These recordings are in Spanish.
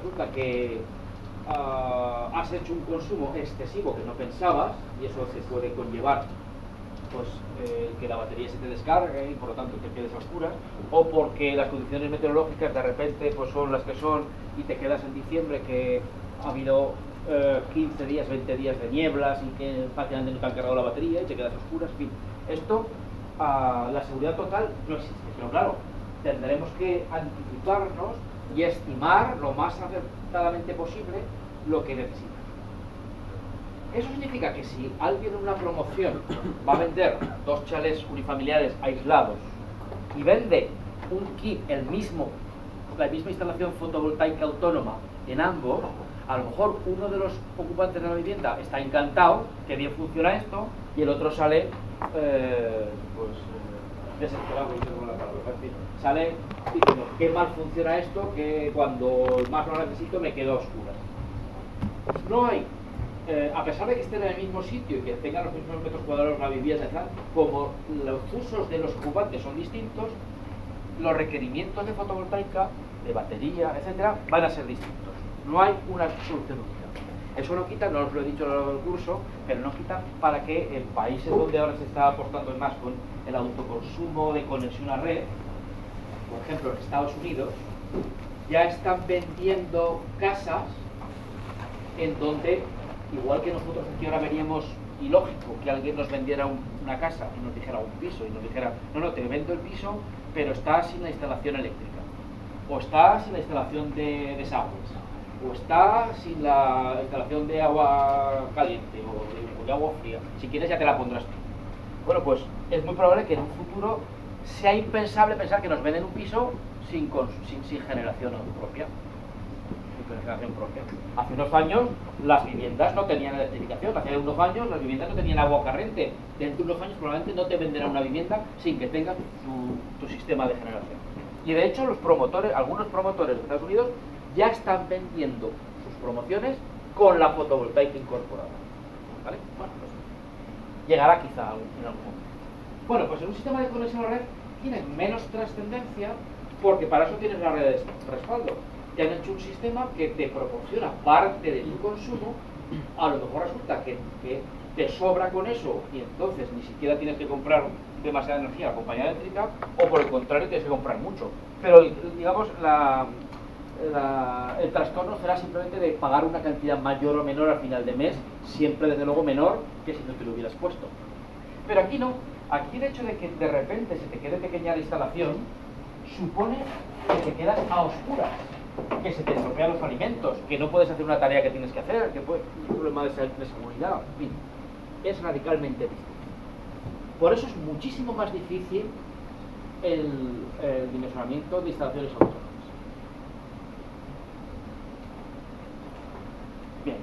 resulta que has hecho un consumo excesivo que no pensabas, y eso se puede conllevar pues que la batería se te descargue y por lo tanto te quedes a oscuras, o porque las condiciones meteorológicas de repente pues son las que son y te quedas en diciembre que ha habido 15 días, 20 días de nieblas y que prácticamente no te han cargado la batería y te quedas a oscuras, en fin. Esto, la seguridad total no existe, pero claro, tendremos que anticiparnos y estimar lo más acertadamente posible lo que necesitas. Eso significa que si alguien en una promoción va a vender 2 chalés unifamiliares aislados y vende un kit, la misma instalación fotovoltaica autónoma en ambos, a lo mejor uno de los ocupantes de la vivienda está encantado, que bien funciona esto, y el otro sale desesperado, sale diciendo qué mal funciona esto, que cuando más lo necesito me quedo a oscuras. No hay, a pesar de que estén en el mismo sitio y que tengan los mismos metros cuadrados la vivienda y tal, como los usos de los ocupantes son distintos, los requerimientos de fotovoltaica, de batería, etcétera, van a ser distintos. No hay una solución única. Eso no quita, no os lo he dicho a lo largo del curso, pero no quita para que en países donde ahora se está apostando más con el autoconsumo de conexión a red, por ejemplo en Estados Unidos, ya están vendiendo casas en donde, igual que nosotros aquí ahora veríamos ilógico que alguien nos vendiera una casa y nos dijera un piso y nos dijera, no, te vendo el piso, pero está sin la instalación eléctrica, o está sin la instalación de desagües, o está sin la instalación de agua caliente o de agua fría. Si quieres ya te la pondrás tú. Bueno, pues es muy probable que en un futuro sea impensable pensar que nos venden un piso sin generación propia. Hace unos años las viviendas no tenían electrificación, hace unos años las viviendas no tenían agua corriente. Dentro de unos años probablemente no te venderán una vivienda sin que tengas tu sistema de generación. Y de hecho algunos promotores de Estados Unidos ya están vendiendo sus promociones con la fotovoltaica incorporada. ¿Vale? Bueno, pues llegará quizá en algún momento. Bueno, pues en un sistema de conexión a la red tiene menos trascendencia porque para eso tienes la red de respaldo. Te han hecho un sistema que te proporciona parte de tu consumo, a lo mejor resulta que te sobra con eso y entonces ni siquiera tienes que comprar demasiada energía a la compañía eléctrica, o por el contrario tienes que comprar mucho. Pero digamos, el trastorno será simplemente de pagar una cantidad mayor o menor al final de mes, siempre desde luego menor que si no te lo hubieras puesto. Pero aquí no, aquí el hecho de que de repente se te quede pequeña la instalación supone que te quedas a oscuras, que se te estropean los alimentos, que no puedes hacer una tarea que tienes que hacer, que puede un problema de seguridad, en fin, es radicalmente distinto. Por eso es muchísimo más difícil el dimensionamiento de instalaciones autónomas. Bien,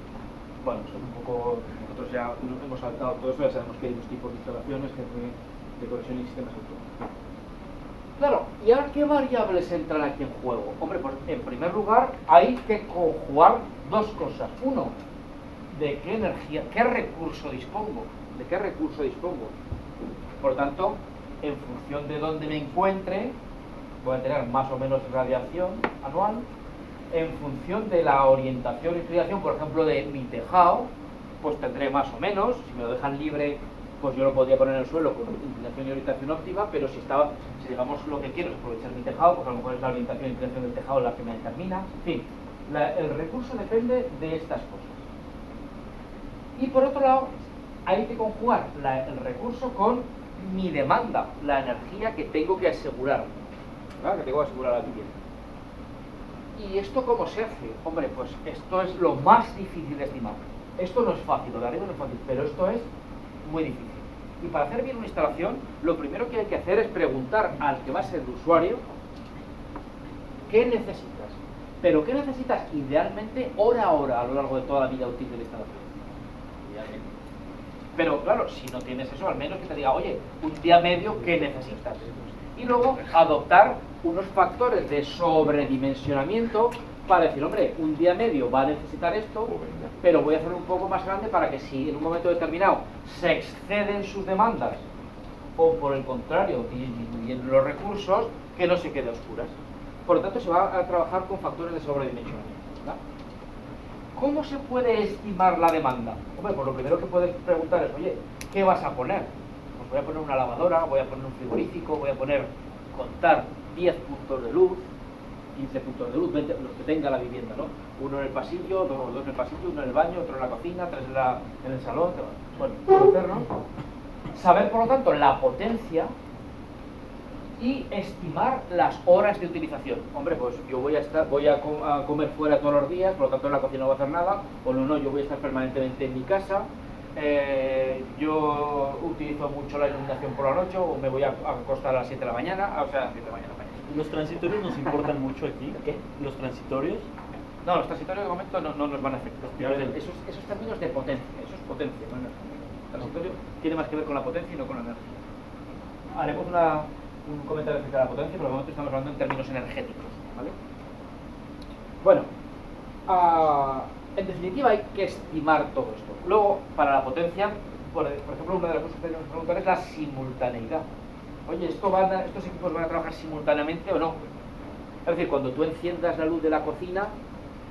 bueno, son un poco, nosotros ya hemos saltado todo eso, ya sabemos que hay unos tipos de instalaciones de conexión y sistemas autónomos. Claro, ¿y ahora qué variables entran aquí en juego? Hombre, pues en primer lugar hay que conjugar dos cosas. Uno, ¿de qué energía, qué recurso dispongo? ¿De qué recurso dispongo? Por lo tanto, en función de dónde me encuentre, voy a tener más o menos radiación anual. En función de la orientación y inclinación, por ejemplo, de mi tejado, pues tendré más o menos. Si me lo dejan libre, pues yo lo podría poner en el suelo con inclinación y orientación óptima, pero si digamos lo que quiero es aprovechar mi tejado, pues a lo mejor es la orientación y inclinación del tejado la que me determina. En fin, el recurso depende de estas cosas. Y por otro lado, hay que conjugar el recurso con mi demanda, la energía que tengo que asegurar, ¿verdad? Que tengo que asegurar a la vivienda. ¿Y esto cómo se hace? Hombre, pues esto es lo más difícil de estimar. Esto no es fácil, lo de arriba no es fácil, pero esto es muy difícil. Y para hacer bien una instalación, lo primero que hay que hacer es preguntar al que va a ser el usuario qué necesitas. Pero qué necesitas idealmente hora a hora a lo largo de toda la vida útil de la instalación. Idealmente. Pero claro, si no tienes eso, al menos que te diga, oye, un día medio, ¿qué necesitas? Y luego adoptar unos factores de sobredimensionamiento para decir, hombre, un día medio va a necesitar esto, pero voy a hacerlo un poco más grande para que si en un momento determinado se exceden sus demandas o por el contrario disminuyen los recursos, que no se quede a oscuras. Por lo tanto, se va a trabajar con factores de sobredimensionamiento. demanda. ¿Cómo se puede estimar la demanda? Hombre, pues lo primero que puedes preguntar es, oye, ¿qué vas a poner? Pues voy a poner una lavadora, voy a poner un frigorífico, voy a contar 10 puntos de luz, 15 puntos de luz, 20, los que tenga la vivienda, ¿no? Uno en el pasillo, dos en el pasillo, uno en el baño, otro en la cocina, tres en el salón. Bueno, conocernos, saber por lo tanto la potencia y estimar las horas de utilización. Hombre, pues yo voy a comer fuera todos los días, por lo tanto en la cocina no voy a hacer nada, o no, yo voy a estar permanentemente en mi casa, yo utilizo mucho la iluminación por la noche, o me voy a acostar a las 7 de la mañana, o sea, a las 7 de la mañana. ¿Los transitorios nos importan mucho aquí? ¿Qué? ¿Los transitorios? No, los transitorios de momento no nos van a afectar. Esos términos de potencia, eso es potencia, no energía. El transitorio tiene más que ver con la potencia y no con la energía. Haremos un comentario acerca de la potencia, pero de momento estamos hablando en términos energéticos, ¿vale? Bueno, en definitiva hay que estimar todo esto. Luego, para la potencia, por ejemplo, una de las cosas que tenemos que preguntar es la simultaneidad. Oye, ¿estos equipos van a trabajar simultáneamente o no? Es decir, cuando tú enciendas la luz de la cocina,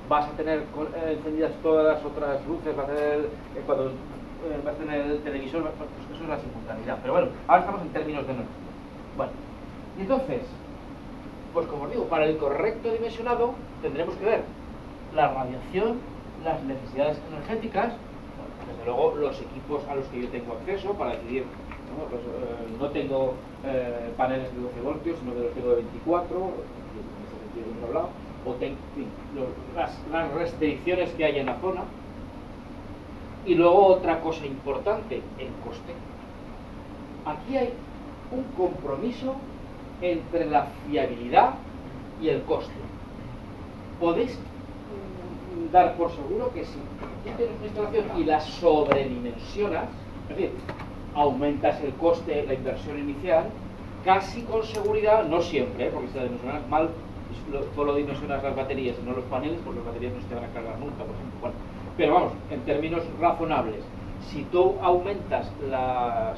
vas a tener encendidas todas las otras luces, cuando vas a tener el televisor, pues eso es la simultaneidad. Pero bueno, ahora estamos en términos de energía. Bueno, y entonces, pues como os digo, para el correcto dimensionado tendremos que ver la radiación, las necesidades energéticas, desde luego los equipos a los que yo tengo acceso para decidir. No tengo paneles de 12 voltios, sino que los tengo de 24, en ese sentido que hemos hablado, las restricciones que hay en la zona. Y luego otra cosa importante, el coste. Aquí hay un compromiso entre la fiabilidad y el coste. Podéis dar por seguro que si tú tienes una instalación y la sobredimensionas, es decir, aumentas el coste, la inversión inicial, casi con seguridad, no siempre, porque si la dimensionas mal, solo dimensionas las baterías y no los paneles, pues las baterías no se te van a cargar nunca, por ejemplo. Bueno, pero vamos, en términos razonables, si tú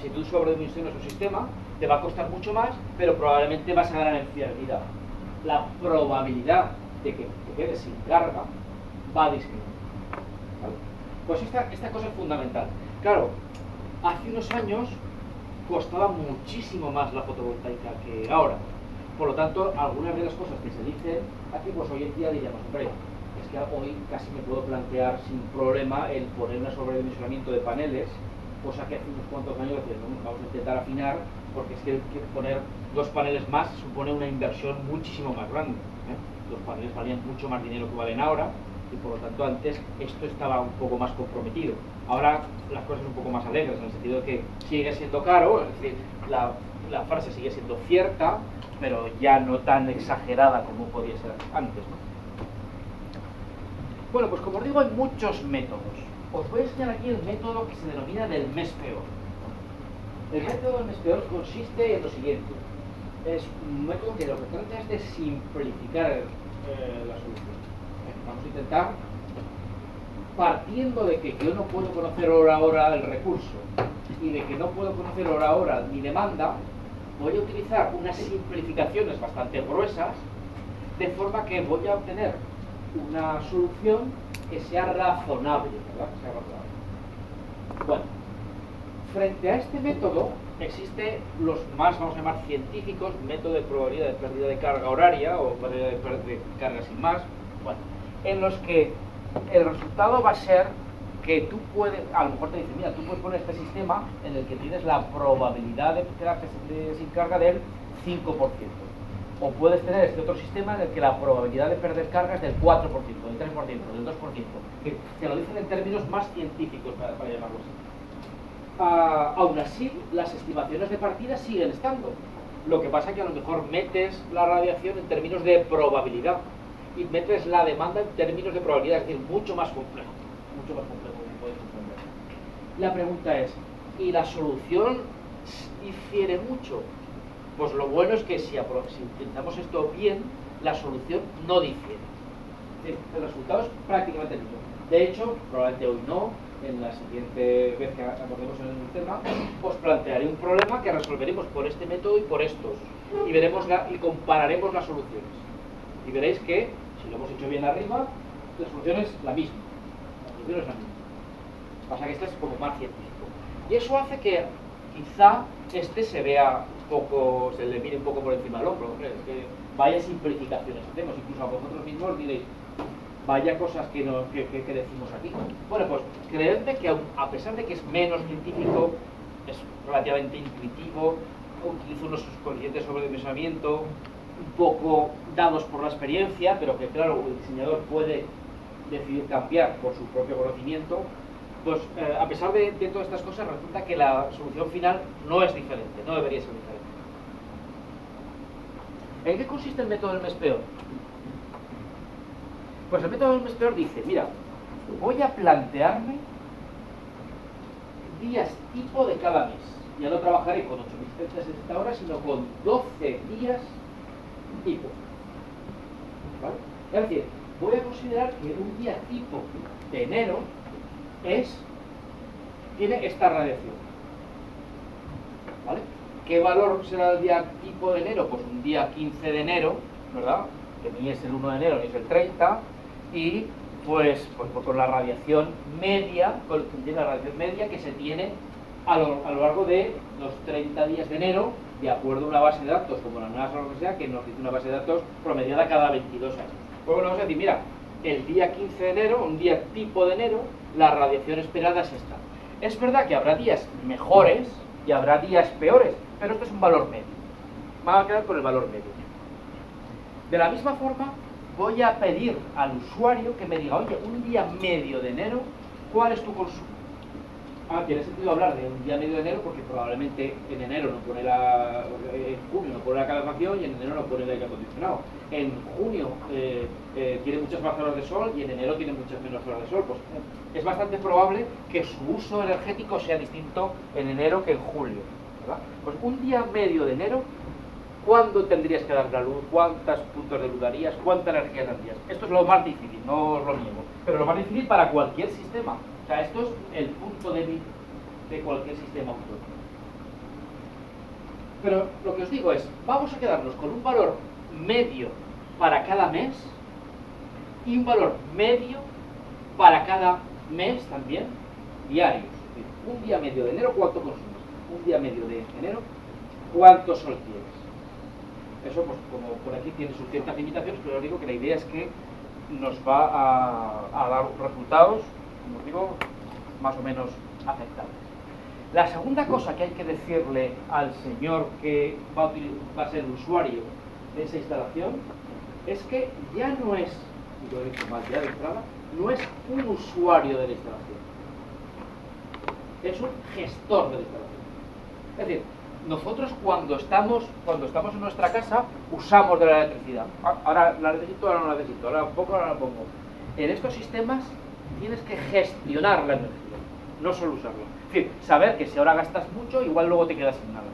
si tú sobredimensionas un sistema, te va a costar mucho más, pero probablemente vas a ganar en fiabilidad. La probabilidad de que te quedes sin carga va a disminuir. ¿Vale? Pues esta cosa es fundamental. Claro, hace unos años costaba muchísimo más la fotovoltaica que ahora. Por lo tanto, algunas de las cosas que se dicen aquí, pues hoy en día diríamos, hombre, es que hoy casi me puedo plantear sin problema el poner un sobredimensionamiento de paneles, cosa que hace unos cuantos años decían, no, vamos a intentar afinar, porque es que poner 2 paneles más supone una inversión muchísimo más grande. Los paneles valían mucho más dinero que valen ahora, y por lo tanto antes esto estaba un poco más comprometido. Ahora las cosas son un poco más alegres, en el sentido de que sigue siendo caro, es decir, la frase sigue siendo cierta, pero ya no tan exagerada como podía ser antes, ¿no? Bueno, pues como os digo, hay muchos métodos. Os voy a enseñar aquí el método que se denomina del mes peor. El método del mes peor consiste en lo siguiente. Es un método que lo que trata es de simplificar la solución. Vamos a intentar, partiendo de que yo no puedo conocer hora a hora el recurso y de que no puedo conocer hora a hora mi demanda, voy a utilizar unas simplificaciones bastante gruesas, de forma que voy a obtener una solución que sea razonable, ¿verdad? Que sea razonable. Bueno, frente a este método existe los más, vamos a llamar, científicos, método de probabilidad de pérdida de carga horaria o pérdida de carga sin más, bueno, en los que el resultado va a ser que tú puedes, a lo mejor te dicen, mira, tú puedes poner este sistema en el que tienes la probabilidad de quedarte sin carga del 5%. O puedes tener este otro sistema en el que la probabilidad de perder carga es del 4%, del 3%, del 2%, que te lo dicen en términos más científicos, para llamarlo así. Aún así, las estimaciones de partida siguen estando. Lo que pasa es que a lo mejor metes la radiación en términos de probabilidad y metes la demanda en términos de probabilidad, es decir, mucho más complejo, como podéis comprender. La pregunta es, ¿y la solución difiere mucho? Pues lo bueno es que si utilizamos esto bien, la solución no difiere. El resultado es prácticamente el mismo. De hecho, probablemente hoy no, en la siguiente vez que abordemos el tema, os plantearé un problema que resolveremos por este método y por estos. Y veremos y compararemos las soluciones. Y veréis que, si lo hemos hecho bien arriba, la solución es la misma. La solución es la misma. Pasa que este es como más científico. Y eso hace que quizá este se vea un poco, se le mire un poco por encima del hombro. Hombre, es que vaya simplificaciones hacemos, incluso a vosotros mismos diréis, vaya cosas que decimos aquí. Bueno, pues creedme que a pesar de que es menos científico, es relativamente intuitivo, utiliza unos coeficientes sobre el pensamiento, un poco dados por la experiencia, pero que claro, el diseñador puede decidir cambiar por su propio conocimiento. Pues a pesar de todas estas cosas, resulta que la solución final no es diferente, no debería ser diferente. ¿En qué consiste el método del mes peor? Pues el método del mes peor dice, mira, voy a plantearme días tipo de cada mes. Ya no trabajaré con 8.360 horas, sino con 12 días tipo. ¿Vale? Es decir, voy a considerar que un día tipo de enero tiene esta radiación. ¿Vale? ¿Qué valor será el día tipo de enero? Pues un día 15 de enero, ¿verdad? Que ni es el 1 de enero ni es el 30, y pues con la radiación media, que se tiene a lo largo de los 30 días de enero, de acuerdo a una base de datos como la NASA o lo que sea, que nos dice una base de datos promediada cada 22 años. Pues bueno, vamos a decir, mira, el día 15 de enero, un día tipo de enero, la radiación esperada es esta. Es verdad que habrá días mejores y habrá días peores, pero esto es un valor medio. Vamos a quedar con el valor medio. De la misma forma, voy a pedir al usuario que me diga, oye, un día medio de enero, ¿cuál es tu consumo? Tiene sentido hablar de un día medio de enero porque probablemente en enero no pone en junio no pone la calefacción y en enero no pone el aire acondicionado. En junio tiene muchas más horas de sol y en enero tiene muchas menos horas de sol. Pues es bastante probable que su uso energético sea distinto en enero que en julio, ¿verdad? Pues un día medio de enero, ¿cuándo tendrías que dar la luz? ¿Cuántos puntos de luz darías? ¿Cuánta energía darías? Esto es lo más difícil, no os lo niego, pero lo más difícil para cualquier sistema. O sea, esto es el punto débil de cualquier sistema autónomo. Pero lo que os digo es, vamos a quedarnos con un valor medio para cada mes y un valor medio para cada mes también, diarios. Es decir, un día medio de enero, ¿cuánto consumes? Un día medio de enero, ¿cuánto sol tienes? Eso, pues, como por aquí tiene sus ciertas limitaciones, pero os digo que la idea es que nos va a dar resultados, como os digo, más o menos aceptables. La segunda cosa que hay que decirle al señor que va a ser el usuario de esa instalación es que ya no es, y lo he dicho mal ya de entrada, no es un usuario de la instalación, es un gestor de la instalación. Es decir, nosotros cuando estamos en nuestra casa usamos de la electricidad. Ahora la necesito, ahora no la necesito, ahora un poco, ahora la pongo. En estos sistemas tienes que gestionar la energía, no solo usarla. Es decir, saber que si ahora gastas mucho, igual luego te quedas sin nada.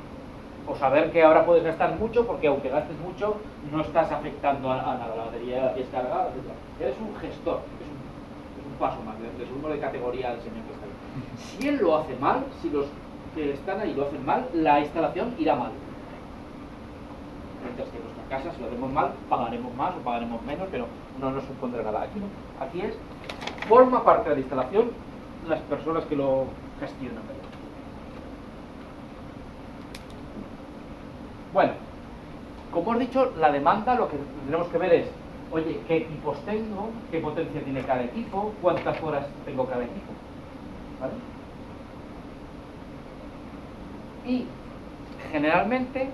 O saber que ahora puedes gastar mucho porque aunque gastes mucho, no estás afectando a nada. La batería es cargada, etc. Eres un gestor, es un paso más, le subimos de categoría al señor que está ahí. Si él lo hace mal, si los que están ahí lo hacen mal, la instalación irá mal. Mientras que en nuestra casa, si lo hacemos mal, pagaremos más o pagaremos menos, pero no nos supondrá nada. Aquí no. Aquí forma parte de la instalación las personas que lo gestionan. Bueno, como os he dicho, la demanda, lo que tenemos que ver es, oye, ¿qué equipos tengo? ¿Qué potencia tiene cada equipo? ¿Cuántas horas tengo cada equipo? ¿Vale? Y generalmente,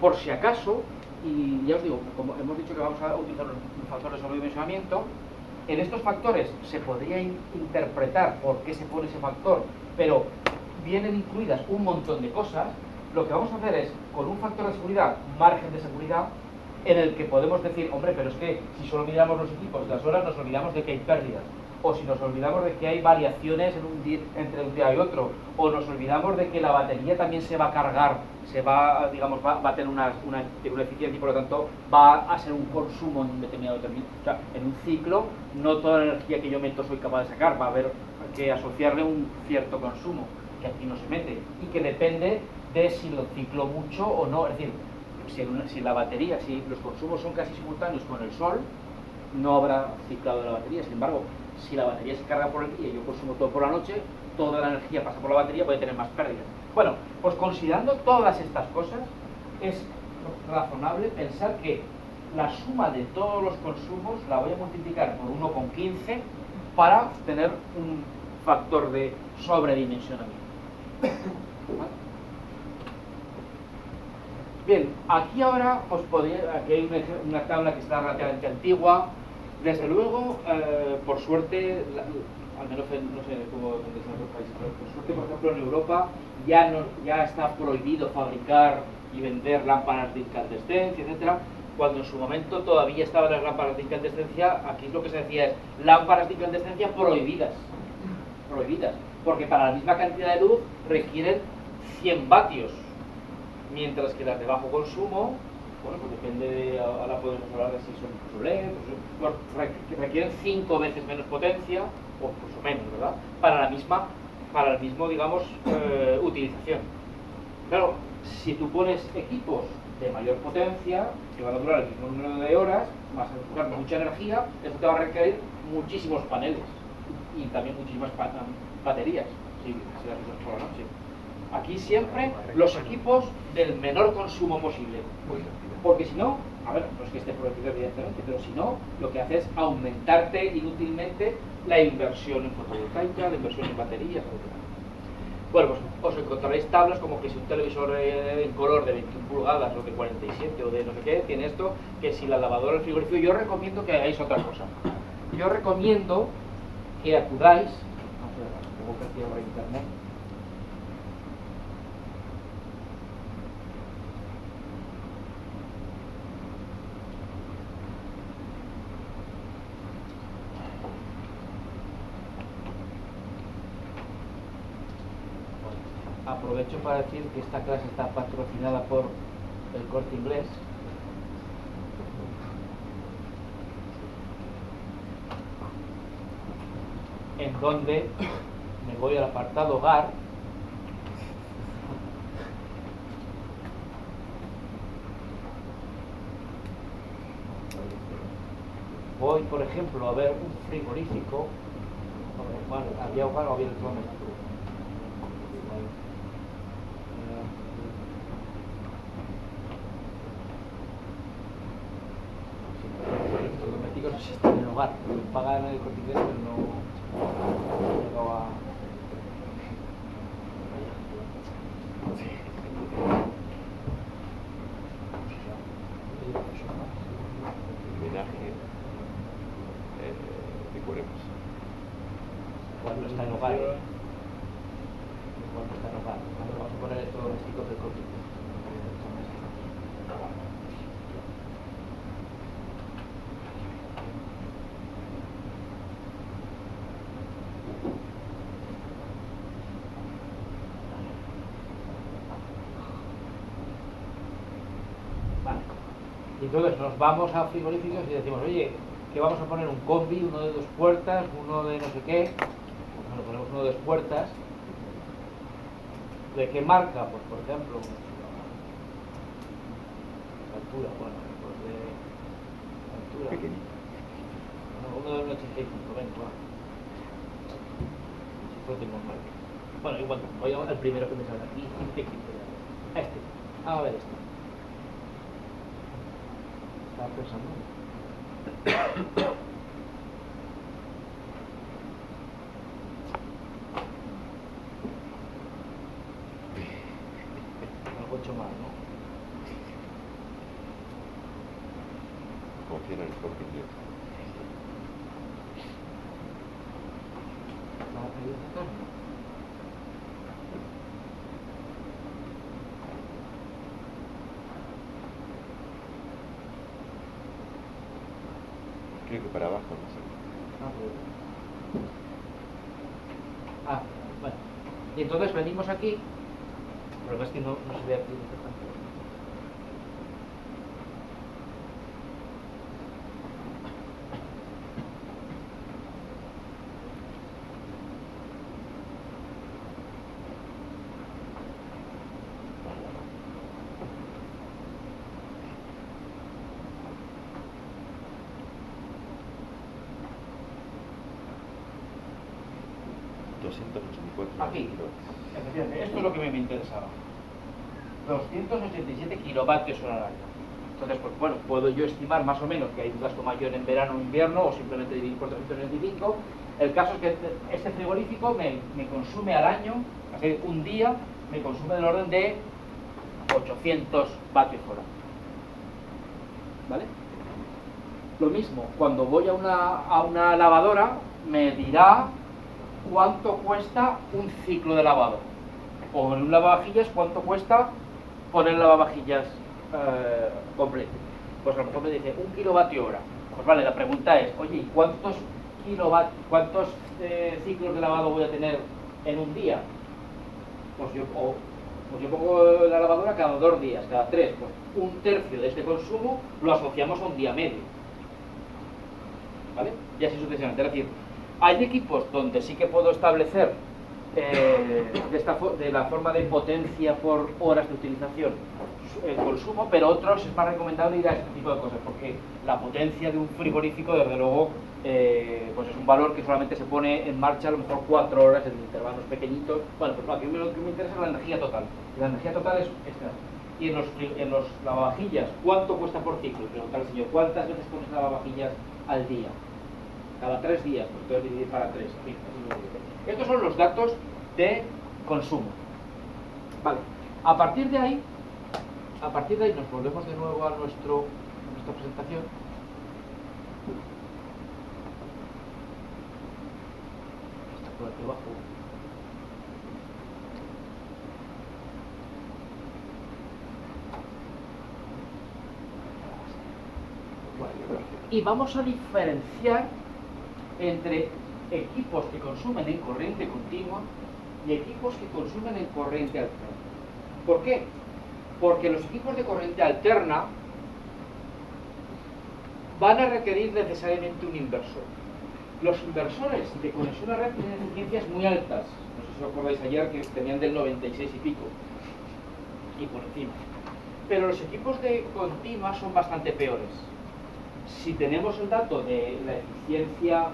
por si acaso, y ya os digo, como hemos dicho que vamos a utilizar un factor de sobredimensionamiento, en estos factores se podría interpretar por qué se pone ese factor, pero vienen incluidas un montón de cosas. Lo que vamos a hacer es, con un factor de seguridad, margen de seguridad, en el que podemos decir, hombre, pero es que si solo miramos los equipos, las horas, nos olvidamos de que hay pérdidas. O si nos olvidamos de que hay variaciones entre un día y otro, o nos olvidamos de que la batería también se va a cargar, va a tener una eficiencia y por lo tanto va a ser un consumo en un determinado término. O sea, en un ciclo no toda la energía que yo meto soy capaz de sacar, va a haber que asociarle un cierto consumo, que aquí no se mete, y que depende de si lo ciclo mucho o no. Es decir, si la batería, si los consumos son casi simultáneos con el sol, no habrá ciclado de la batería. Sin embargo, si la batería se carga por el día y yo consumo todo por la noche, toda la energía pasa por la batería, puede tener más pérdidas. Bueno, pues considerando todas estas cosas, es razonable pensar que la suma de todos los consumos la voy a multiplicar por 1,15 para tener un factor de sobredimensionamiento. ¿Vale? Bien, aquí ahora aquí hay una tabla que está relativamente antigua. Desde luego, por suerte, al menos no sé cómo en otros países, pero por suerte, por ejemplo, en Europa ya está prohibido fabricar y vender lámparas de incandescencia, etcétera. Cuando en su momento todavía estaban las lámparas de incandescencia, aquí lo que se decía es lámparas de incandescencia prohibidas, porque para la misma cantidad de luz requieren 100 vatios, mientras que las de bajo consumo, bueno, pues depende ahora podemos hablar de si son LED, pues, requieren 5 veces menos potencia, o incluso menos, ¿verdad? Para el mismo, digamos, utilización. Claro, si tú pones equipos de mayor potencia, que van a durar el mismo número de horas, vas a usar mucha energía, esto te va a requerir muchísimos paneles y también muchísimas baterías, si las usas por la noche. Aquí siempre los equipos del menor consumo posible, porque si no, a ver, no es que esté prohibido evidentemente, pero si no, lo que hace es aumentarte inútilmente la inversión en fotovoltaica, la inversión en baterías, etc. Bueno, pues os encontraréis tablas como que si un televisor en color de 21 pulgadas o de 47 o de no sé qué, tiene esto, que si la lavadora, el frigorífico. Yo recomiendo que hagáis otra cosa. Yo recomiendo que acudáis, supongo que aquí habrá internet, aprovecho para decir que esta clase está patrocinada por el Corte Inglés. En donde me voy al apartado hogar voy, por ejemplo, a ver un frigorífico. Bueno, había hogar o había electrodoméstico. No sé si está en el hogar, pagan el Corte Inglés, pero no llegaba a... Cuando está en hogar, cuando está en hogar. Vamos a poner electrodomésticos del Corte Inglés. Y entonces nos vamos a frigoríficos y decimos, oye, que vamos a poner un combi, uno de 2 puertas, uno de no sé qué. Bueno, ponemos uno de 2 puertas. ¿De qué marca? Pues por ejemplo, altura, bueno, pues de altura. Pequeñito. Bueno, uno de 1,85, venga, va. Si no tengo marca. Bueno, igual, voy al primero que me sale aquí, este. A ver este. Estaba pensando. Algo hecho mal, ¿no? Confía en el Corte Inglés. ¿Vamos a pedir esta cosa? Creo que para abajo, no sé. Bueno. Y entonces venimos aquí. Pero es que no se ve aquí. 284 Aquí. kilovatios. Efectivamente, esto es lo que me interesaba. 287 kilovatios hora al año. Entonces, pues bueno, puedo yo estimar más o menos que hay un gasto mayor en verano o invierno, o simplemente dividir por 365. El caso es que este frigorífico me consume al año, así un día, me consume del orden de 800 vatios hora. ¿Vale? Lo mismo, cuando voy a una lavadora, me dirá cuánto cuesta un ciclo de lavado. O en un lavavajillas, cuánto cuesta poner el lavavajillas completo. Pues a lo mejor me dice 1 kilovatio hora. Pues vale, la pregunta es, oye, ¿y cuántos ciclos de lavado voy a tener en un día? Pues yo pongo la lavadora cada 2 días, cada 3. Pues un tercio de este consumo lo asociamos a un día medio. ¿Vale? Y así sucesivamente. Es decir, hay equipos donde sí que puedo establecer de la forma de potencia por horas de utilización el consumo, pero otros es más recomendable ir a este tipo de cosas, porque la potencia de un frigorífico, desde luego, pues es un valor que solamente se pone en marcha a lo mejor 4 horas en intervalos pequeñitos. Bueno, pues aquí lo que me interesa es la energía total. La energía total es esta. Y en los lavavajillas, ¿cuánto cuesta por ciclo? Preguntar al señor, ¿cuántas veces pones lavavajillas al día? Cada 3 días, pues puedes dividir para 3. En fin, estos son los datos de consumo. Vale, a partir de ahí nos volvemos de nuevo a nuestra presentación. Está por aquí abajo. Y vamos a diferenciar entre equipos que consumen en corriente continua y equipos que consumen en corriente alterna. ¿Por qué? Porque los equipos de corriente alterna van a requerir necesariamente un inversor. Los inversores de conexión a red tienen eficiencias muy altas. No sé si os acordáis ayer que tenían del 96 y pico y por encima. Pero los equipos de continua son bastante peores. Si tenemos el dato de la eficiencia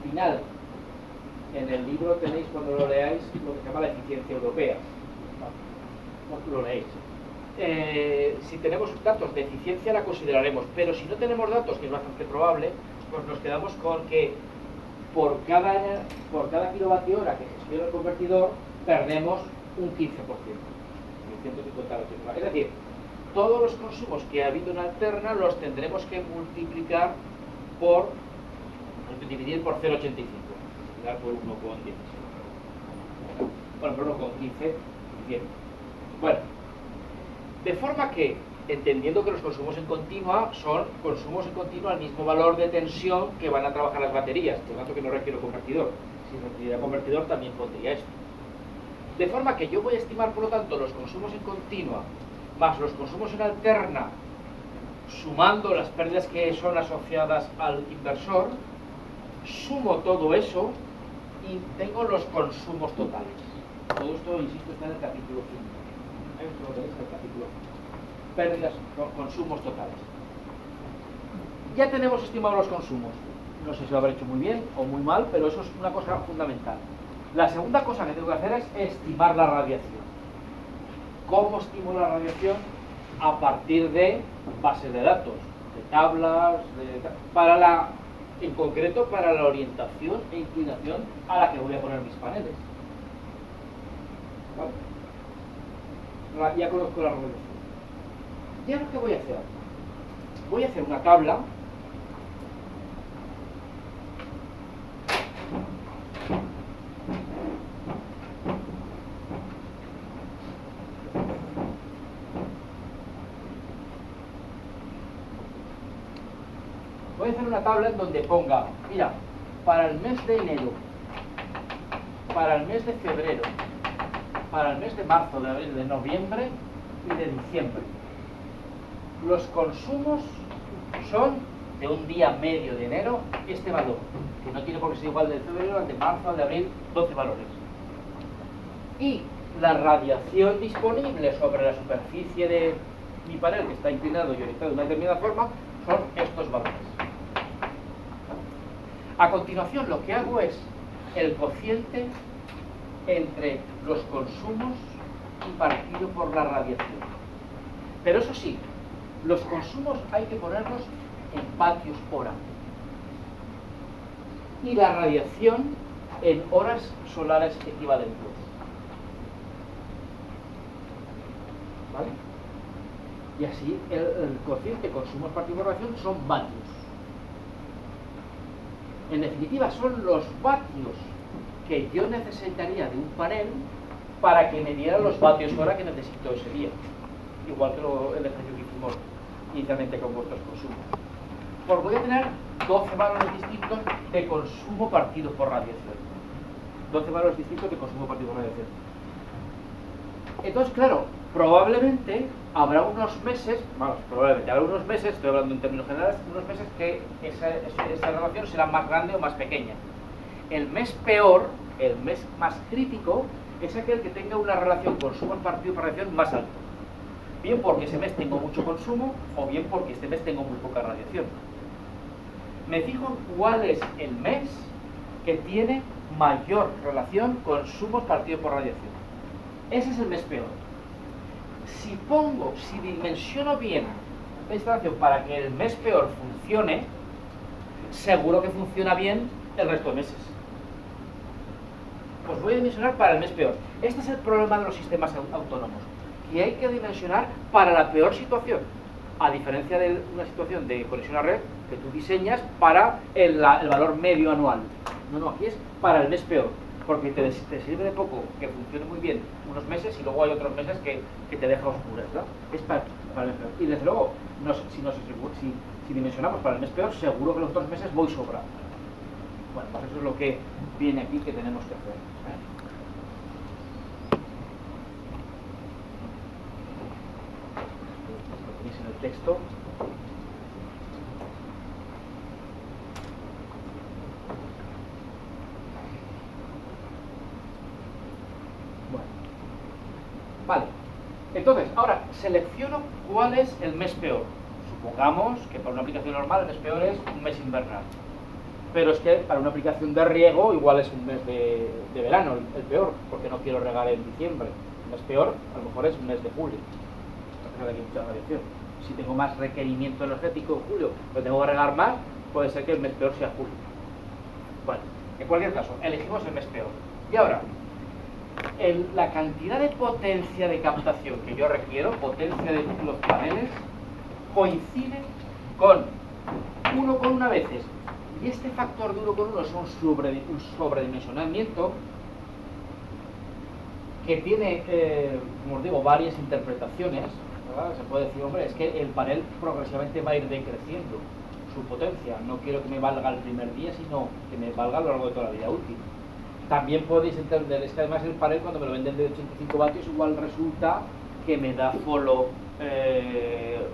final, en el libro tenéis, cuando lo leáis, lo que se llama la eficiencia europea. Lo leéis. Si tenemos datos de eficiencia la consideraremos, pero si no tenemos datos, que es bastante probable, pues nos quedamos con que por cada kilovatio hora que gestiona el convertidor perdemos un 15%, 150 vatios. Es decir, todos los consumos que ha habido en alterna los tendremos que dividir por 0,85, multiplicar por 1,16. Bueno, por 1,15, bien. Bueno, de forma que, entendiendo que los consumos en continua son consumos en continua al mismo valor de tensión que van a trabajar las baterías, por lo tanto que no requiero convertidor. Si requiriera convertidor también pondría esto. De forma que yo voy a estimar, por lo tanto, los consumos en continua más los consumos en alterna, sumando las pérdidas que son asociadas al inversor, sumo todo eso y tengo los consumos totales. Todo esto, insisto, está en el capítulo 5. Esto lo veis en el capítulo 5. Pérdidas, consumos totales. Ya tenemos estimados los consumos. No sé si lo habré hecho muy bien o muy mal, pero eso es una cosa fundamental. La segunda cosa que tengo que hacer es estimar la radiación. ¿Cómo estimo la radiación? A partir de bases de datos, de tablas, en concreto para la orientación e inclinación a la que voy a poner mis paneles. ¿Vale? Ya conozco la radiación. ¿Ya lo que voy a hacer? Voy a hacer una tabla . Voy a hacer una tabla en donde ponga, mira, para el mes de enero, para el mes de febrero, para el mes de marzo, de abril, de noviembre y de diciembre. Los consumos son de un día medio de enero este valor, que no tiene por qué ser igual de febrero, al de marzo, al de abril, 12 valores. Y la radiación disponible sobre la superficie de mi panel, que está inclinado y orientado de una determinada forma, son estos valores. A continuación, lo que hago es el cociente entre los consumos y partido por la radiación. Pero eso sí, los consumos hay que ponerlos en vatios hora y la radiación en horas solares equivalentes. ¿Vale? Y así el cociente consumos partido por radiación son vatios. En definitiva, son los vatios que yo necesitaría de un panel para que me diera los vatios hora que necesito ese día. Igual que el ejercicio que hicimos inicialmente con vuestros consumos. Pues voy a tener 12 valores distintos de consumo partido por radiación. 12 valores distintos de consumo partido por radiación. Entonces, claro, probablemente habrá unos meses, estoy hablando en términos generales, unos meses que esa relación será más grande o más pequeña. El mes peor, el mes más crítico, es aquel que tenga una relación consumo partido por radiación más alta. Bien porque ese mes tengo mucho consumo, o bien porque este mes tengo muy poca radiación. Me fijo en cuál es el mes que tiene mayor relación consumos partido por radiación. Ese es el mes peor. Si dimensiono bien la instalación para que el mes peor funcione, seguro que funciona bien el resto de meses. Pues voy a dimensionar para el mes peor. Este es el problema de los sistemas autónomos, que hay que dimensionar para la peor situación, a diferencia de una situación de conexión a red que tú diseñas para el valor medio anual. No, aquí es para el mes peor, porque te sirve de poco que funcione muy bien unos meses y luego hay otros meses que te deja oscuras, ¿verdad? Es para el mes peor. Y desde luego, si dimensionamos para el mes peor, seguro que los otros meses voy sobrado. Bueno, pues eso es lo que viene aquí que tenemos que hacer. Lo tenéis en el texto. Bueno. Vale. Entonces, ahora selecciono cuál es el mes peor. Supongamos que para una aplicación normal el mes peor es un mes invernal. Pero es que para una aplicación de riego igual es un mes de verano el peor, porque no quiero regar en diciembre. El mes peor a lo mejor es un mes de julio. No hay mucha radiación. Si tengo más requerimiento energético en julio, pero tengo que regar más, puede ser que el mes peor sea julio. Bueno, en cualquier caso, elegimos el mes peor. Y ahora, la cantidad de potencia de captación que yo requiero, potencia de los paneles, coincide con 1,1 veces. Y este factor de 1,1 es un sobredimensionamiento que tiene, como os digo, varias interpretaciones, ¿verdad? Se puede decir, hombre, es que el panel progresivamente va a ir decreciendo su potencia. No quiero que me valga el primer día, sino que me valga a lo largo de toda la vida útil. También podéis entender, es que además el panel cuando me lo venden de 85 vatios igual resulta que me da solo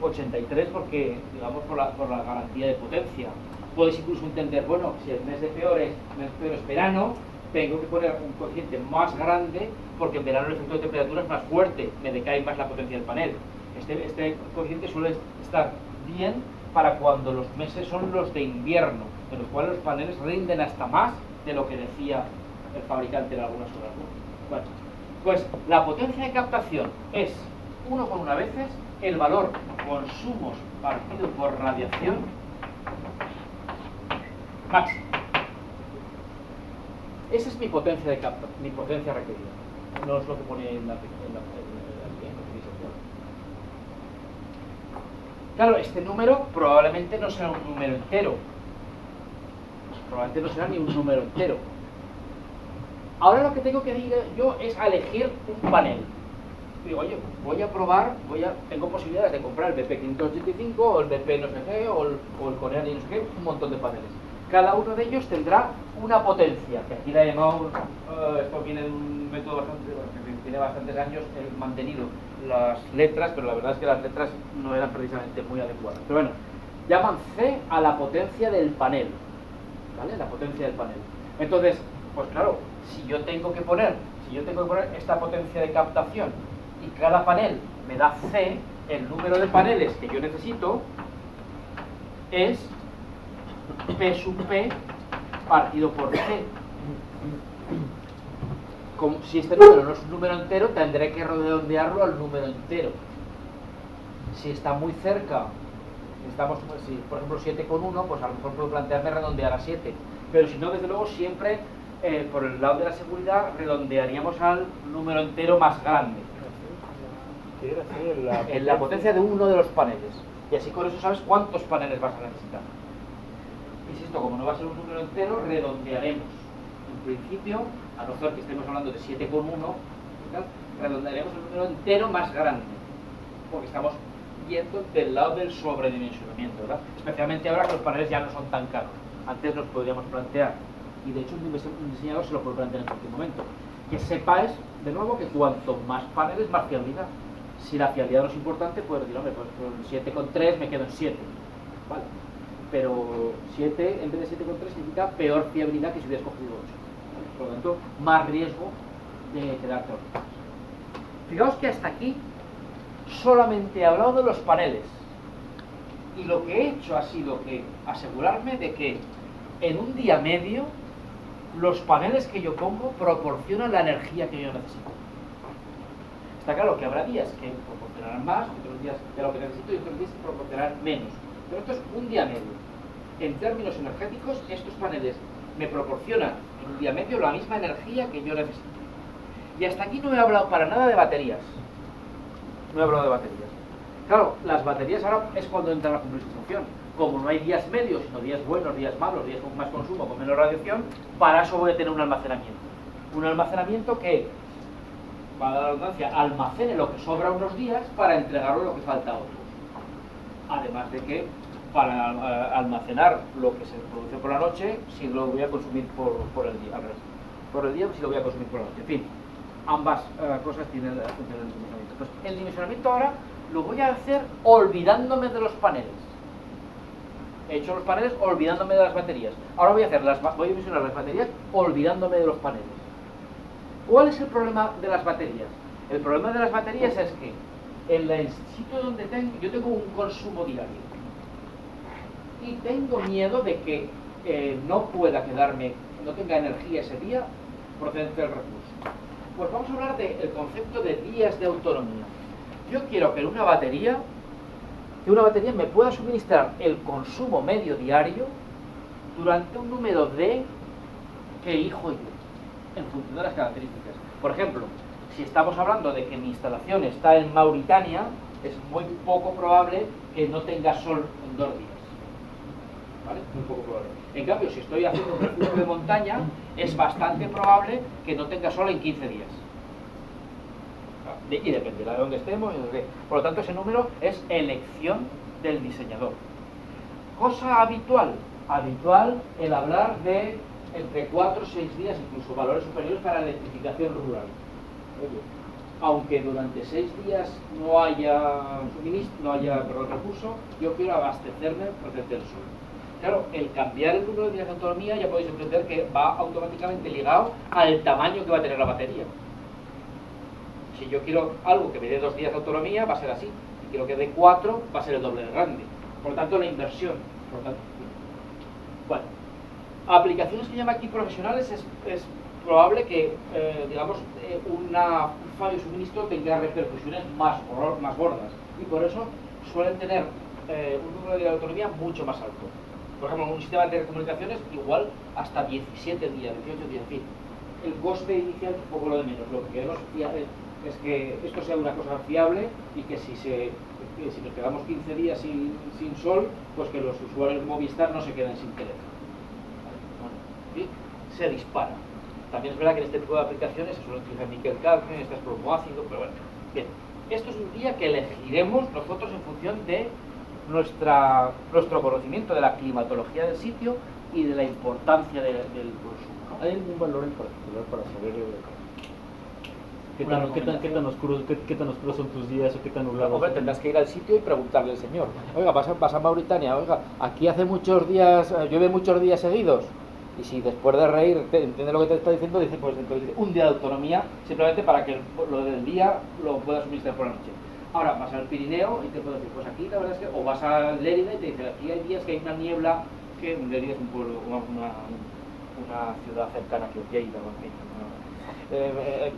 83 porque, digamos, por la garantía de potencia. Podéis incluso entender, bueno, si el mes peor es verano, tengo que poner un cociente más grande porque en verano el efecto de temperatura es más fuerte, me decae más la potencia del panel. Este cociente suele estar bien para cuando los meses son los de invierno, en los cuales los paneles rinden hasta más de lo que decía el fabricante en algunas horas. Bueno, pues la potencia de captación es 1,1 veces el valor consumos partido por radiación máximo. Esa es mi potencia de captación, mi potencia requerida. No es lo que pone en la Claro, este número probablemente no será un número entero. Probablemente no será ni un número entero. Ahora lo que tengo que ir yo es a elegir un panel. Digo, oye, voy a probar, tengo posibilidades de comprar el BP585 o el BP no sé qué, o el Corel y no sé qué, un montón de paneles. Cada uno de ellos tendrá una potencia, que aquí la llamamos, esto viene de un método que tiene bastantes años mantenido las letras, pero la verdad es que las letras no eran precisamente muy adecuadas. Pero bueno, llaman C a la potencia del panel, ¿vale? La potencia del panel. Entonces, pues claro, si yo tengo que poner esta potencia de captación y cada panel me da C, el número de paneles que yo necesito es P sub P partido por C. Si este número no es un número entero, tendré que redondearlo al número entero. Si está muy cerca, si por ejemplo 7,1, pues a lo mejor puedo plantearme redondear a 7. Pero si no, desde luego siempre por el lado de la seguridad redondearíamos al número entero más grande. En la potencia de uno de los paneles. Y así con eso sabes cuántos paneles vas a necesitar. Insisto, como no va a ser un número entero, redondearemos. En principio, a no ser que estemos hablando de 7,1, redondearemos el número entero más grande. Porque estamos yendo del lado del sobredimensionamiento, ¿verdad? Especialmente ahora que los paneles ya no son tan caros. Antes nos podríamos plantear, y de hecho un diseñador se lo puede plantear en cualquier momento, que sepáis, de nuevo, que cuanto más paneles, más fiabilidad. Si la fiabilidad no es importante, puedes decir, hombre, pues con 7,3 me quedo en 7. Vale. Pero 7 en vez de 7,3 significa peor fiabilidad que si hubieras cogido 8. ¿Vale? Por lo tanto, más riesgo de quedarte horcados. Fijaos que hasta aquí solamente he hablado de los paneles. Y lo que he hecho ha sido que asegurarme de que en un día medio los paneles que yo pongo proporcionan la energía que yo necesito. Está claro que habrá días que proporcionarán más, otros días de lo que necesito y otros días que proporcionarán menos. Pero esto es un día medio. En términos energéticos, estos paneles me proporcionan en un día medio la misma energía que yo necesito. Y hasta aquí no he hablado para nada de baterías. No he hablado de baterías. Claro, las baterías ahora es cuando entran a cumplir su función. Como no hay días medios, sino días buenos, días malos, días con más consumo, con menos radiación, para eso voy a tener un almacenamiento. Un almacenamiento que, para la redundancia, almacene lo que sobra unos días para entregarlo lo que falta a otros. Además de que, para almacenar lo que se produce por la noche, si lo voy a consumir por el día. A ver, por el día si lo voy a consumir por la noche. En fin, ambas cosas tienen la función del dimensionamiento. Pues el dimensionamiento ahora lo voy a hacer olvidándome de los paneles. He hecho los paneles olvidándome de las baterías. Ahora voy a dimensionar las baterías olvidándome de los paneles. ¿Cuál es el problema de las baterías? El problema de las baterías es que en el sitio donde yo tengo un consumo diario y tengo miedo de que no pueda quedarme, no tenga energía ese día procedente del recurso. Pues vamos a hablar del concepto de días de autonomía. Yo quiero que una batería me pueda suministrar el consumo medio diario durante un número D que elijo yo, en función de las características. Por ejemplo, si estamos hablando de que mi instalación está en Mauritania, es muy poco probable que no tenga sol en 2 días. ¿Vale? Muy poco probable. En cambio, si estoy haciendo un refugio de montaña, es bastante probable que no tenga sol en 15 días. Y dependerá de dónde estemos. Por lo tanto, ese número es elección del diseñador. Cosa habitual el hablar de entre 4 o 6 días, incluso valores superiores para la electrificación rural. Aunque durante 6 días no haya recurso, yo quiero abastecerme procedente del sol. Claro, el cambiar el número de días de autonomía ya podéis entender que va automáticamente ligado al tamaño que va a tener la batería. Si yo quiero algo que me dé 2 días de autonomía, va a ser así. Si quiero que dé 4, va a ser el doble de grande. Por lo tanto, la inversión. Bueno, aplicaciones que llama aquí profesionales es probable que, un fallo de suministro tenga repercusiones más gordas. Y por eso suelen tener un número de autonomía mucho más alto. Por ejemplo, un sistema de telecomunicaciones igual hasta 17 días, 18 días, en fin. El coste inicial es un poco lo de menos. Lo que queremos es que esto sea una cosa fiable y que si nos quedamos 15 días sin sol, pues que los usuarios de Movistar no se queden sin teléfono. Bueno, ¿sí? Se dispara. También es verdad que en este tipo de aplicaciones se suele utilizar níquel-cadmio, este es bromoácido, pero bueno. Bien, esto es un día que elegiremos nosotros en función de nuestro conocimiento de la climatología del sitio y de la importancia del consumo, ¿no? ¿Hay algún valor en particular para saber qué tan oscuros son tus días o qué tan nublados? Hombre, tendrás que ir al sitio y preguntarle al señor: oiga, vas a Mauritania, oiga, aquí hace muchos días, llueve muchos días seguidos. Y si después de reír entiende lo que te está diciendo, dice, pues entonces un día de autonomía, simplemente para que lo del día lo puedas suministrar por la noche. Ahora vas al Pirineo y te puedo decir, pues aquí la verdad es que, o vas a Lérida y te dice, aquí hay días que hay una niebla, que Lérida es un pueblo, una ciudad cercana que es Lleida,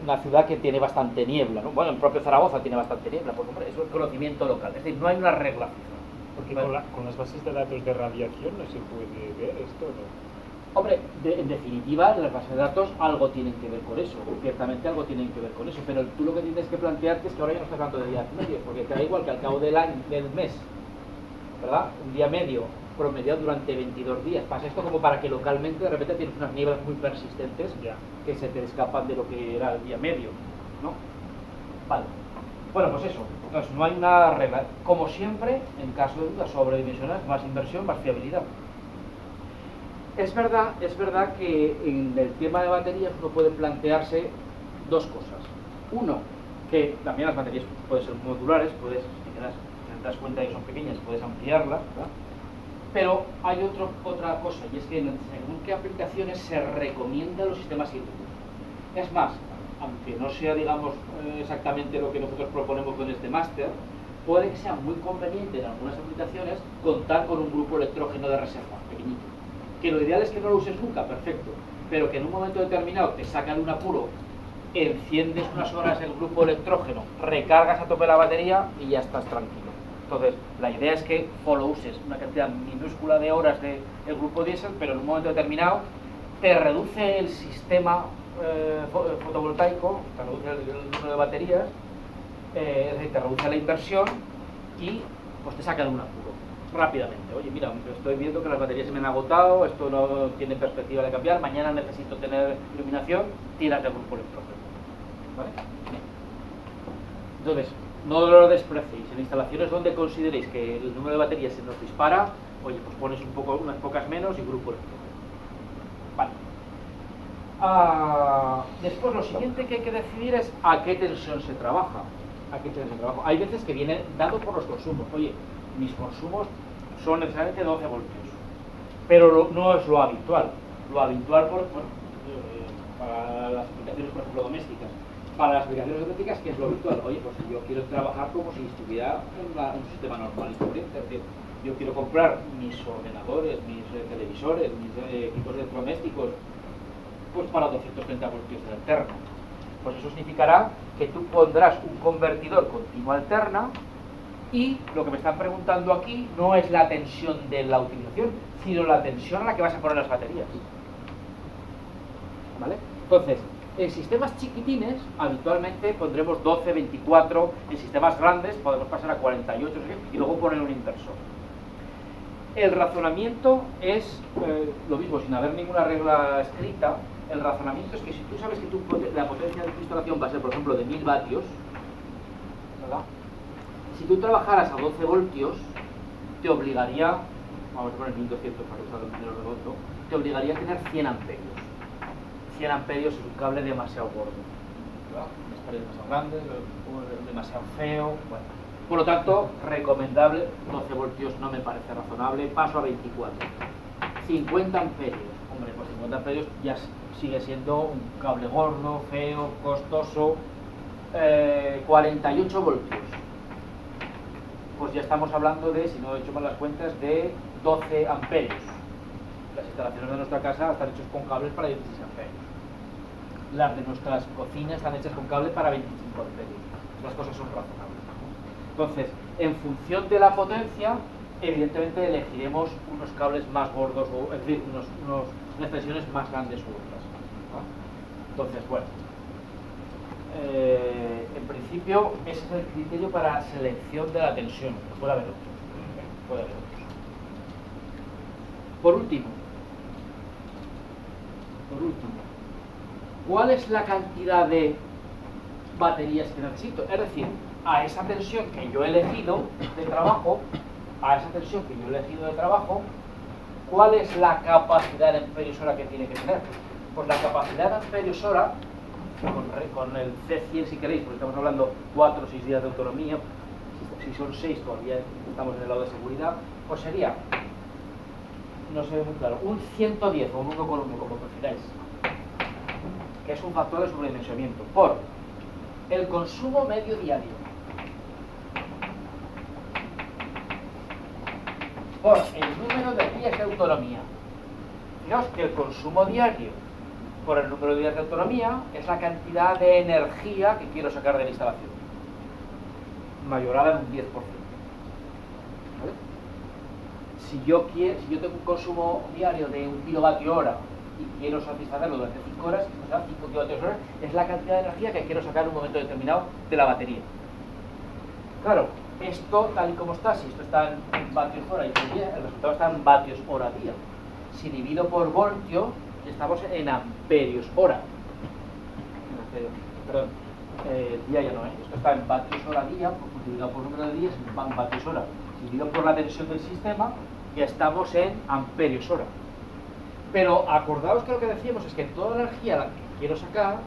una ciudad que tiene bastante niebla, ¿no? Bueno, el propio Zaragoza tiene bastante niebla, porque hombre, eso es conocimiento local, es decir, no hay una regla fija. Porque con las bases de datos de radiación no se puede ver esto, ¿no? Hombre, en definitiva, las bases de datos algo tienen que ver con eso, ciertamente algo tienen que ver con eso, pero tú lo que tienes que plantearte es que ahora ya no estás hablando de días medios, porque da igual que al cabo del mes, ¿verdad? Un día medio promediado durante 22 días, pasa esto como para que localmente de repente tienes unas nieblas muy persistentes que se te escapan de lo que era el día medio, ¿no? Vale. Bueno, pues eso, entonces no hay una regla. Como siempre, en caso de dudas sobredimensionadas, más inversión, más fiabilidad. Es verdad que en el tema de baterías uno puede plantearse dos cosas. Uno, que también las baterías pueden ser modulares, puedes, si te das cuenta de que son pequeñas, puedes ampliarlas, ¿verdad? Pero hay otra cosa, y es que según qué aplicaciones se recomiendan los sistemas híbridos. Es más, aunque no sea, digamos, exactamente lo que nosotros proponemos con este máster, puede que sea muy conveniente en algunas aplicaciones contar con un grupo electrógeno de reserva, pequeñito. Que lo ideal es que no lo uses nunca, perfecto, pero que en un momento determinado te sacan un apuro, enciendes unas horas el grupo electrógeno, recargas a tope la batería y ya estás tranquilo. Entonces, la idea es que solo uses una cantidad minúscula de horas del grupo diésel, pero en un momento determinado te reduce el sistema fotovoltaico, te reduce el número de baterías, es decir, te reduce la inversión y pues te saca de un apuro rápidamente. Oye, mira, estoy viendo que las baterías se me han agotado, esto no tiene perspectiva de cambiar, mañana necesito tener iluminación, tírate el grupo electrógeno. ¿Vale? Entonces, no lo despreciéis. En instalaciones donde consideréis que el número de baterías se nos dispara, oye, pues pones unas pocas menos y grupo electrógeno. Vale. Después lo siguiente que hay que decidir es a qué tensión se trabaja. Hay veces que viene dado por los consumos. Oye, mis consumos son necesariamente 12 voltios, pero no es lo habitual. Lo habitual, para las aplicaciones, por ejemplo, domésticas. Para las aplicaciones domésticas, ¿qué es lo habitual? Oye, pues yo quiero trabajar como si estuviera en un sistema normal y corriente. Es decir, yo quiero comprar mis ordenadores, mis televisores, mis equipos electrodomésticos, pues para 230 voltios de alterna. Pues eso significará que tú pondrás un convertidor continua alterna y lo que me están preguntando aquí no es la tensión de la utilización, sino la tensión a la que vas a poner las baterías. ¿Vale? Entonces, en sistemas chiquitines habitualmente pondremos 12, 24, en sistemas grandes podemos pasar a 48 y luego poner un inversor. El razonamiento es lo mismo, sin haber ninguna regla escrita. El razonamiento es que si tú sabes que la potencia de tu instalación va a ser, por ejemplo, de 1000 vatios, ¿verdad? Si tú trabajaras a 12 voltios, te obligaría, vamos a poner 1200 para usar el dinero redondo, te obligaría a tener 100 amperios. 100 amperios es un cable demasiado gordo, ¿verdad? Unas paredes demasiado grandes, demasiado feo, bueno. Por lo tanto, recomendable, 12 voltios no me parece razonable, paso a 24. 50 amperios, hombre, pues 50 amperios ya sigue siendo un cable gordo, feo, costoso. 48 voltios. Pues ya estamos hablando de, si no he hecho mal las cuentas, de 12 amperios. Las instalaciones de nuestra casa están hechas con cables para 16 amperios. Las de nuestras cocinas están hechas con cables para 25 amperios. Las cosas son razonables. Entonces, en función de la potencia, evidentemente elegiremos unos cables más gordos, es decir, unas extensiones más grandes u otras. ¿No? Entonces, bueno. En principio ese es el criterio para selección de la tensión. Puede haber otros. Por último, ¿cuál es la cantidad de baterías que necesito? Es decir, a esa tensión que yo he elegido de trabajo, ¿cuál es la capacidad en amperios hora que tiene que tener? Pues la capacidad en amperios hora, con el C100 si queréis, porque estamos hablando 4 o 6 días de autonomía, si son 6 todavía estamos en el lado de seguridad, pues sería, no se ve muy claro, un 110 o un 1,1 como prefiráis, que es un factor de sobredimensionamiento, por el consumo medio diario, por el número de días de autonomía. Fijaos que el consumo diario por el número de días de autonomía es la cantidad de energía que quiero sacar de la instalación, mayorada en un 10%. ¿Vale? Si yo tengo un consumo diario de 1 kilovatio hora y quiero satisfacerlo durante 5 horas, o sea, 5 kilovatios hora es la cantidad de energía que quiero sacar en un momento determinado de la batería. Claro, esto tal y como está, si esto está en vatios hora y día, el resultado está en vatios hora día. Si divido por voltio, estamos en amperios hora. Perdón, día ya no, esto está en vatios hora día, dividido por número de días en vatios hora. Si divido por la tensión del sistema, ya estamos en amperios hora. Pero acordaos que lo que decíamos es que toda la energía que quiero sacar,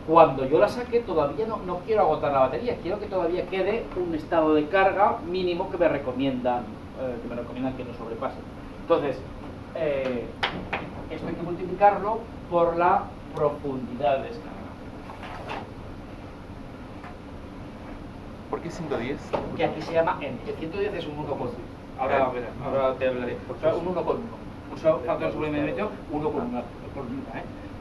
cuando yo la saque, todavía no quiero agotar la batería, quiero que todavía quede un estado de carga mínimo que me recomiendan que no sobrepase. Entonces, esto hay que multiplicarlo por la profundidad de descarga. ¿Por qué 110? Que aquí se llama N, que 110 es un 1 con 1. Ahora te hablaré. O sea, un 1 con 1. Un factor de sublimentación 1 con 1.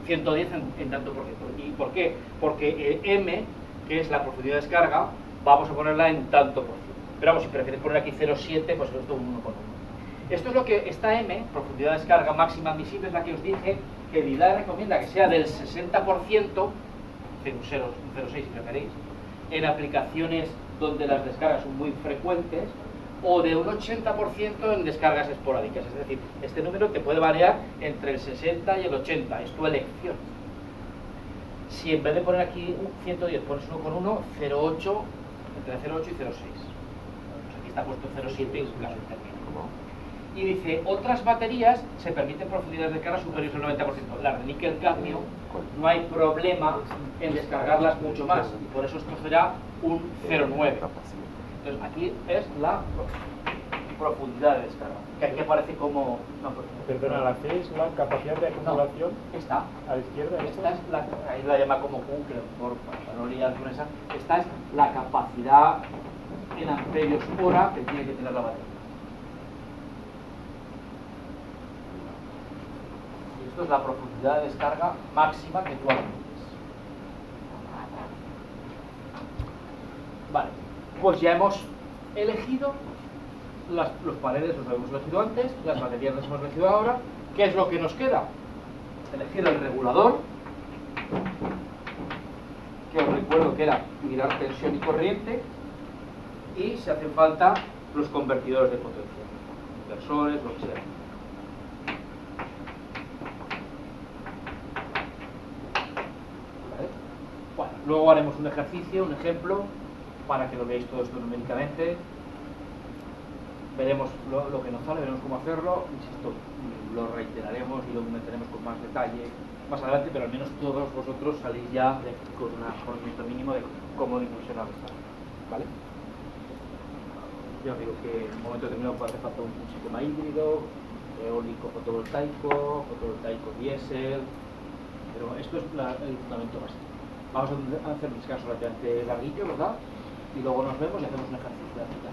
110 en tanto por ciento. ¿Y por qué? Porque M, que es la profundidad de descarga, vamos a ponerla en tanto por ciento. Pero vamos, si prefieres poner aquí 0,7, pues esto es un 1 con 1. Esto es lo que esta M, profundidad de descarga máxima admisible, es la que os dije que Didal recomienda que sea del 60%, un 0,6 si preferéis, en aplicaciones donde las descargas son muy frecuentes, o de un 80% en descargas esporádicas. Es decir, este número te puede variar entre el 60 y el 80, es tu elección. Si en vez de poner aquí 110 pones 1 con 1, 0,8, entre 0,8 y 0,6. Pues aquí está puesto 0,7 en su caso intermedio. Y dice, otras baterías se permiten profundidades de carga superiores al 90%. Las de níquel cadmio no hay problema en descargarlas mucho más, y por eso esto será un 0,9. Entonces aquí es la profundidad de descarga, que aquí aparece como... Perdona, ¿la C es la capacidad de acumulación? No, esta. A la izquierda. Esta es la... Ahí la llama como Q, que para no liar con esa. Esta es la capacidad en amperios hora que tiene que tener la batería. Y esto es la profundidad de descarga máxima que tú admites. Vale. Pues ya hemos elegido los paneles, los hemos elegido antes, las baterías las hemos elegido ahora. ¿Qué es lo que nos queda? Elegir el regulador, que os recuerdo que era mirar tensión y corriente, y si hacen falta los convertidores de potencia, inversores, lo que sea. ¿Vale? Bueno, luego haremos un ejercicio, un ejemplo, para que lo veáis todo esto numéricamente. Veremos lo que nos sale, veremos cómo hacerlo. Insisto, lo reiteraremos y lo meteremos con más detalle más adelante, pero al menos todos vosotros salís ya con un conocimiento mínimo de cómo dimensionar esta. ¿Vale? Ya os digo que en un momento determinado puede hacer falta un sistema híbrido, eólico fotovoltaico diésel, pero esto es el fundamento básico. Vamos a hacer un descanso relativamente larguillo, ¿verdad? Y luego nos vemos y hacemos un ejercicio de aplicación.